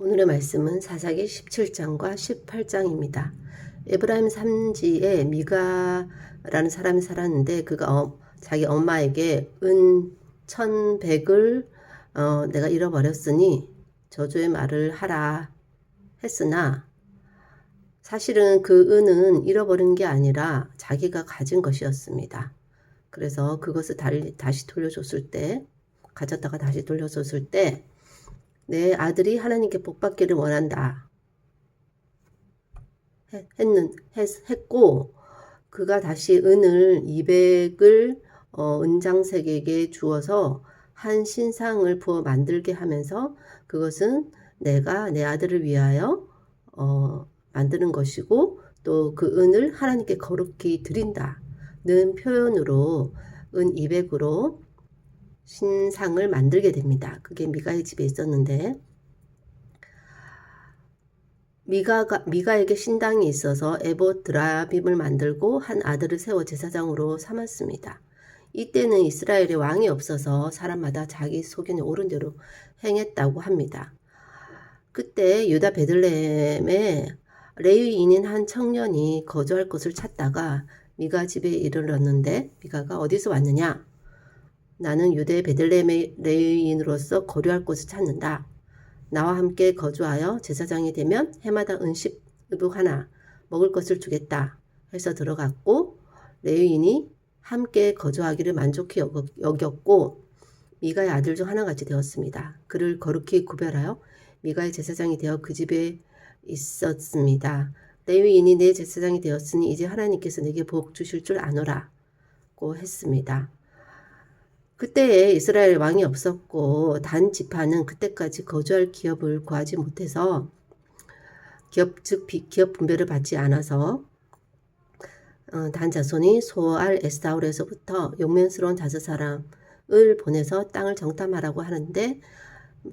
오늘의 말씀은 사사기 17장과 18장입니다. 에브라임 산지에 미가라는 사람이 살았는데 그가 자기 엄마에게 은 1100을 내가 잃어버렸으니 저주의 말을 하라 했으나 사실은 그 은은 잃어버린 게 아니라 자기가 가진 것이었습니다. 그래서 그것을 다시 돌려줬을 때, 가졌다가 다시 돌려줬을 때 내 아들이 하나님께 복받기를 원한다 했고, 그가 다시 은을 200을 은장색에게 주어서 한 신상을 부어 만들게 하면서 그것은 내가 내 아들을 위하여 만드는 것이고 또 그 은을 하나님께 거룩히 드린다는 표현으로 은 200으로 신상을 만들게 됩니다. 그게 미가의 집에 있었는데 미가에게 신당이 있어서 에봇 드라빔을 만들고 한 아들을 세워 제사장으로 삼았습니다. 이때는 이스라엘에 왕이 없어서 사람마다 자기 소견에 옳은 대로 행했다고 합니다. 그때 유다 베들레헴에 레위인인 한 청년이 거주할 곳을 찾다가 미가 집에 이르렀는데 미가가 어디서 왔느냐? 나는 유대 베들레헴의 레위인으로서 거류할 곳을 찾는다. 나와 함께 거주하여 제사장이 되면 해마다 은십 의복 하나 먹을 것을 주겠다 해서 들어갔고 레위인이 함께 거주하기를 만족히 여겼고 미가의 아들 중 하나같이 되었습니다. 그를 거룩히 구별하여 미가의 제사장이 되어 그 집에 있었습니다. 레위인이 내 제사장이 되었으니 이제 하나님께서 내게 복 주실 줄 아노라고 했습니다. 그때에 이스라엘 왕이 없었고 단 지파는 그때까지 거주할 기업을 구하지 못해서 기업 분배를 받지 않아서 단 자손이 소알 에스타올에서부터 용맹스러운 5사람을 보내서 땅을 정탐하라고 하는데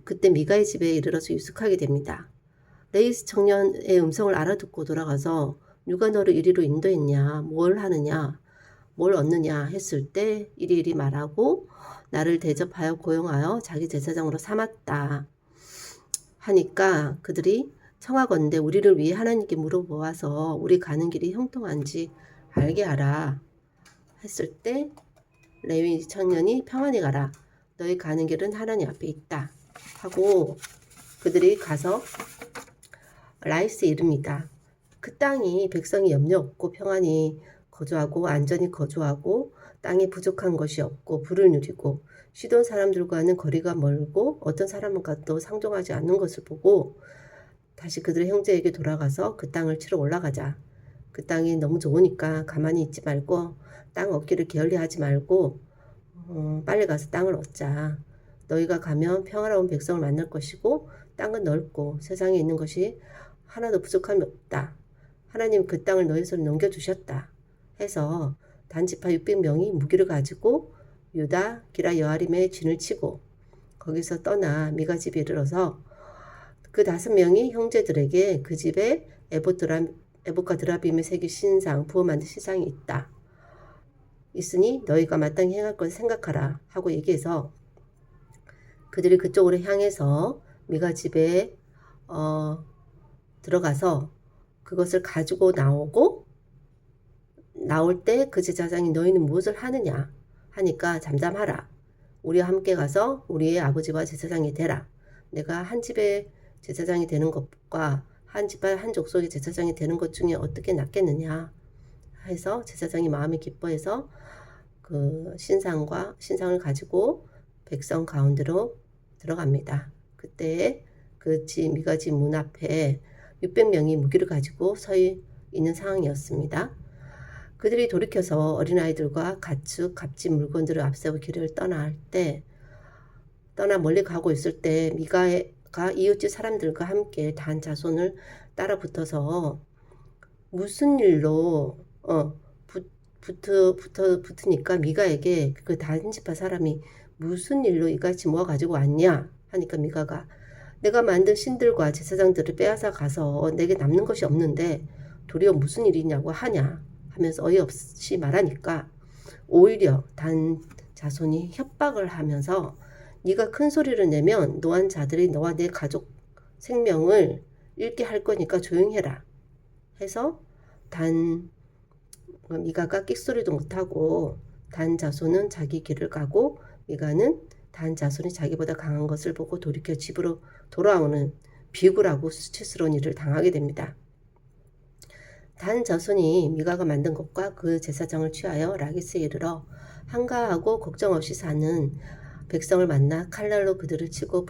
그때 미가의 집에 이르러서 유숙하게 됩니다. 레이스 청년의 음성을 알아듣고 돌아가서 누가 너를 이리로 인도했냐, 뭘 하느냐, 뭘 얻느냐 했을 때 이리이리 말하고 나를 대접하여 고용하여 자기 제사장으로 삼았다 하니까 그들이 청하건대 우리를 위해 하나님께 물어보아서 우리 가는 길이 형통한지 알게 하라 했을 때 레위 청년이 평안히 가라 너희 가는 길은 하나님 앞에 있다 하고 그들이 가서 라이스에 이릅니다. 그 땅이 백성이 염려 없고 평안히 거주하고 안전히 거주하고 땅에 부족한 것이 없고 부를 누리고 시돈 사람들과는 거리가 멀고 어떤 사람과도 상종하지 않는 것을 보고 다시 그들의 형제에게 돌아가서 그 땅을 치러 올라가자. 그 땅이 너무 좋으니까 가만히 있지 말고 땅 얻기를 게을리하지 말고 빨리 가서 땅을 얻자. 너희가 가면 평화로운 백성을 만날 것이고 땅은 넓고 세상에 있는 것이 하나도 부족함이 없다. 하나님 그 땅을 너희 손에 넘겨주셨다. 해서 단지파 600명이 무기를 가지고 유다 기라 여아림에 진을 치고 거기서 떠나 미가 집에 이르러서 그 5명이 형제들에게 그 집에 에봇과 드라빔의 새긴 신상 부어 만든 신상이 있다. 있으니 너희가 마땅히 행할 것을 생각하라 하고 얘기해서 그들이 그쪽으로 향해서 미가 집에 들어가서 그것을 가지고 나올 때 그 제사장이 너희는 무엇을 하느냐 하니까 잠잠하라. 우리와 함께 가서 우리의 아버지와 제사장이 되라. 내가 한 집의 제사장이 되는 것과 한 집안 한 족속의 제사장이 되는 것 중에 어떻게 낫겠느냐 해서 제사장이 마음이 기뻐해서 그 신상을 가지고 백성 가운데로 들어갑니다. 그때 미가 집 문 앞에 600명이 무기를 가지고 서 있는 상황이었습니다. 그들이 돌이켜서 어린아이들과 가축, 값진 물건들을 앞세워 길을 떠나 멀리 가고 있을 때 미가가 이웃집 사람들과 함께 단 자손을 따라 붙어서 무슨 일로 붙으니까 미가에게 그 단지파 사람이 무슨 일로 이같이 모아가지고 왔냐 하니까 미가가 내가 만든 신들과 제사장들을 빼앗아 가서 내게 남는 것이 없는데 도리어 무슨 일이냐고 하냐 하면서 어이없이 말하니까 오히려 단 자손이 협박을 하면서 네가 큰 소리를 내면 노한 자들이 너와 내 가족 생명을 잃게 할 거니까 조용해라 해서 미가가 끽소리도 못하고 단 자손은 자기 길을 가고 미가는 단 자손이 자기보다 강한 것을 보고 돌이켜 집으로 돌아오는 비굴하고 수치스러운 일을 당하게 됩니다. 단 자손이 미가가 만든 것과 그 제사장을 취하여 라기스에 이르러 한가하고 걱정 없이 사는 백성을 만나 칼날로 그들을 치고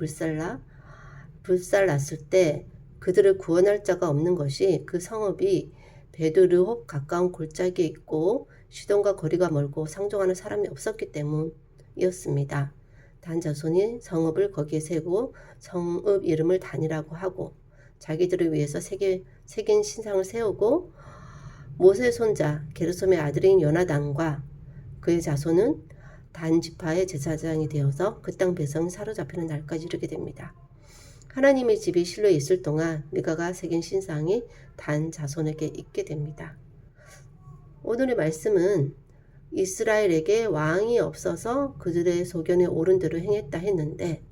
불살랐을 때 그들을 구원할 자가 없는 것이 그 성읍이 베드르홉 가까운 골짜기에 있고 시돈과 거리가 멀고 상종하는 사람이 없었기 때문이었습니다. 단 자손이 성읍을 거기에 세우고 성읍 이름을 단이라고 하고 자기들을 위해서 새긴 신상을 세우고 모세의 손자 게르솜의 아들인 요나단과 그의 자손은 단 지파의 제사장이 되어서 그 땅 백성이 사로잡히는 날까지 이르게 됩니다. 하나님의 집이 실로에 있을 동안 미가가 새긴 신상이 단 자손에게 있게 됩니다. 오늘의 말씀은 이스라엘에게 왕이 없어서 그들의 소견에 옳은 대로 행했다 했는데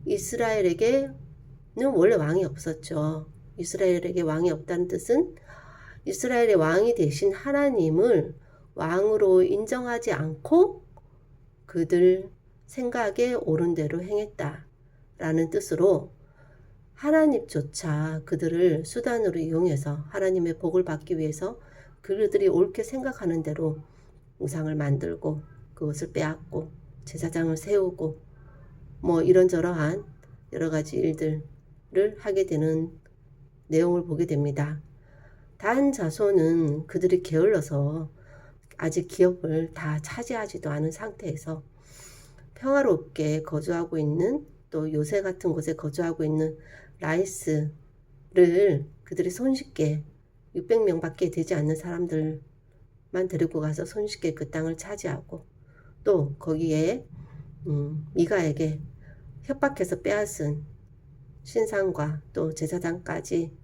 이스라엘에게는 원래 왕이 없었죠. 이스라엘에게 왕이 없다는 뜻은 이스라엘의 왕이 되신 하나님을 왕으로 인정하지 않고 그들 생각에 옳은 대로 행했다라는 뜻으로 하나님조차 그들을 수단으로 이용해서 하나님의 복을 받기 위해서 그들이 옳게 생각하는 대로 우상을 만들고 그것을 빼앗고 제사장을 세우고 뭐 이런저러한 여러 가지 일들을 하게 되는 내용을 보게 됩니다. 단 자손은 그들이 게을러서 아직 기업을 다 차지하지도 않은 상태에서 평화롭게 거주하고 있는 또 요새 같은 곳에 거주하고 있는 라이스를 그들이 손쉽게 600명밖에 되지 않는 사람들만 데리고 가서 손쉽게 그 땅을 차지하고 또 거기에 미가에게 협박해서 빼앗은 신상과 또 제사장까지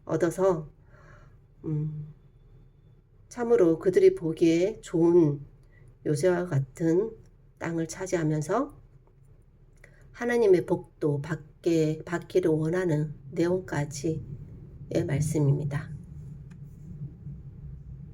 얻어서 참으로 그들이 보기에 좋은 요새와 같은 땅을 차지하면서 하나님의 복도 받기를 원하는 내용까지의 말씀입니다.